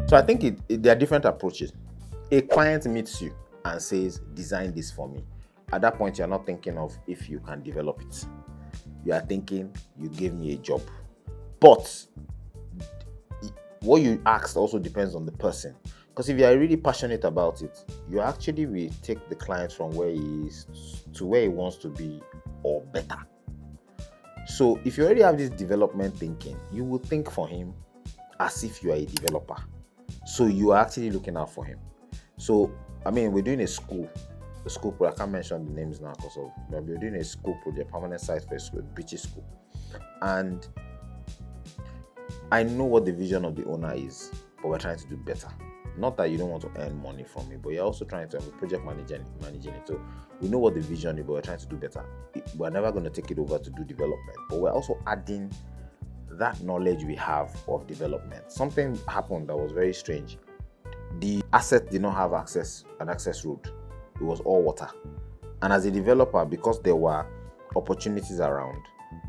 So I think there are different approaches. A client meets you and says, design this for me. At that point, you're not thinking of if you can develop it. You are thinking, you gave me a job. But what you asked also depends on the person. Because if you are really passionate about it, you actually will take the client from where he is to where he wants to be or better. So if you already have this development thinking, you will think for him as if you are a developer. So you are actually looking out for him. So, I mean, we're doing a school project. I can't mention the names now because of, but we're doing a school project, permanent site for a school, British school. And I know what the vision of the owner is, but we're trying to do better. Not that you don't want to earn money from it, but you're also trying to have a project managing it. So we know what the vision is, but we're trying to do better. We're never going to take it over to do development, but we're also adding that knowledge we have of development. Something happened that was very strange. The asset did not have an access road. It was all water. And as a developer, because there were opportunities around,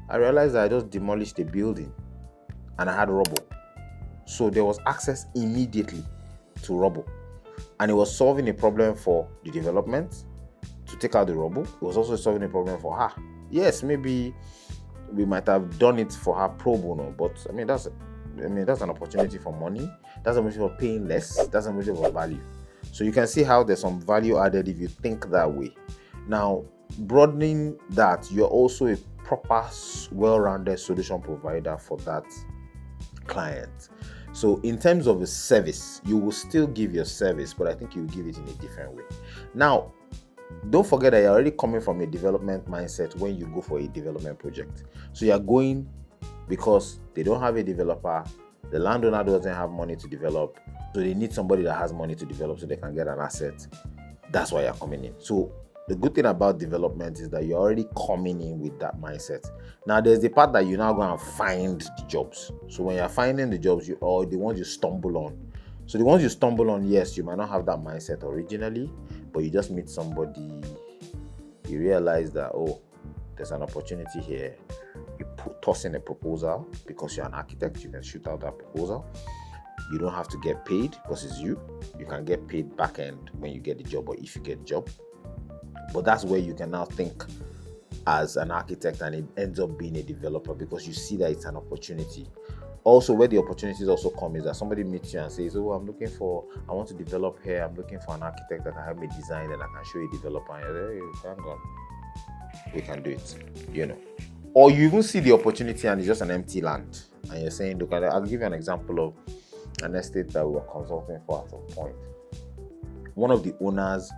I realized that I just demolished the building and I had rubble. So there was access immediately to rubble. And it was solving a problem for the development to take out the rubble. It was also solving a problem for her. Yes, maybe we might have done it for her pro bono, but that's an opportunity for money. That's an opportunity for paying less. That's an opportunity for value. So you can see how there's some value added if you think that way. Now, broadening that, you're also a proper, well-rounded solution provider for that client. So in terms of the service, you will still give your service, but I think you will give it in a different way. Now, don't forget that you're already coming from a development mindset when you go for a development project. So you're going because they don't have a developer, the landowner doesn't have money to develop, so they need somebody that has money to develop so they can get an asset. That's why you're coming in. So the good thing about development is that you're already coming in with that mindset. Now there's the part that you're now going to find the jobs. So when you're finding the jobs, or the ones you stumble on. So the ones you stumble on, yes, you might not have that mindset originally, but you just meet somebody, you realize that, oh, there's an opportunity here. You toss in a proposal because you're an architect, you can shoot out that proposal. You don't have to get paid because it's you. You can get paid back end when you get the job or if you get the job. But that's where you can now think as an architect and it ends up being a developer because you see that it's an opportunity. Also, where the opportunities also come is that somebody meets you and says, oh, I want to develop here. I'm looking for an architect that can help me design and I can show you a developer. And you're like, hey, hang on. We can do it, Or you even see the opportunity and it's just an empty land. And you're saying, look, I'll give you an example of an estate that we were consulting for at some point. One of the owners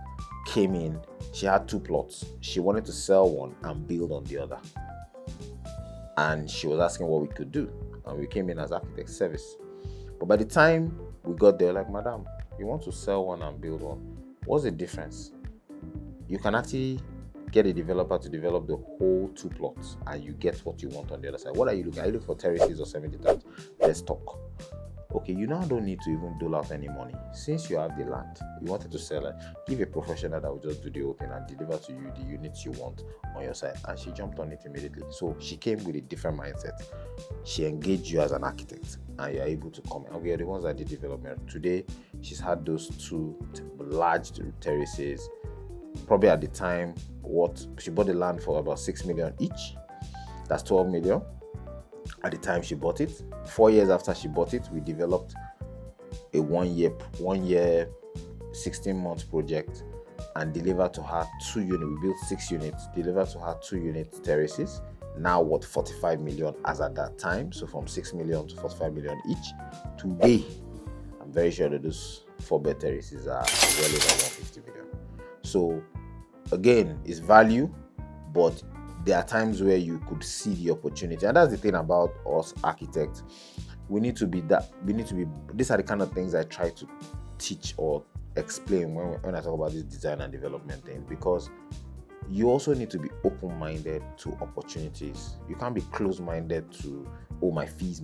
came in. She had 2 plots. She wanted to sell one and build on the other. And she was asking what we could do. And we came in as architect service. But by the time we got there, like, madam, you want to sell one and build one. What's the difference? You can actually get a developer to develop the whole 2 plots and you get what you want on the other side. What are you looking at? Are you looking for terraces or semi-detached? Let's talk. Okay, you now don't need to even dole out any money. Since you have the land, you wanted to sell it, give a professional that will just do the whole thing and deliver to you the units you want on your side. And she jumped on it immediately. So she came with a different mindset. She engaged you as an architect and you're able to come. And we are the ones that did development. Today, she's had those 2 large terraces. Probably at the time, what she bought the land for about 6 million each. That's 12 million. At the time she bought it. 4 years after she bought it, we developed a one year 16-month project and delivered to her 2 units. We built 6 units, delivered to her 2 unit terraces. Now what, 45 million as at that time. So from 6 million to 45 million each. Today, I'm very sure that those 4-bed terraces are well over 150 million. So again, it's value, but there are times where you could see the opportunity. And that's the thing about us architects. These are the kind of things I try to teach or explain when I talk about this design and development thing, because you also need to be open-minded to opportunities. You can't be closed-minded to, oh, my fees.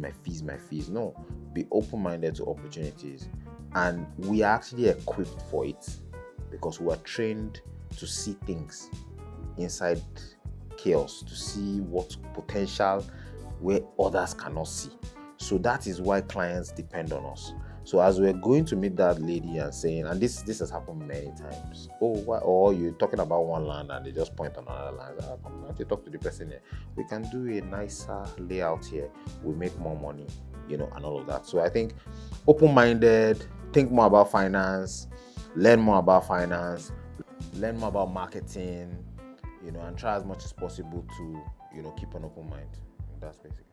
No, be open-minded to opportunities. And we are actually equipped for it because we are trained to see things inside chaos, to see what potential where others cannot see. So that is why clients depend on us. So as we're going to meet that lady and saying, and this has happened many times. Oh, why? Or you're talking about one land and they just point on another land. Come on, to talk to the person here. We can do a nicer layout here. We make more money, and all of that. So I think open-minded, think more about finance, learn more about finance, learn more about marketing, and try as much as possible to, keep an open mind. That's basically.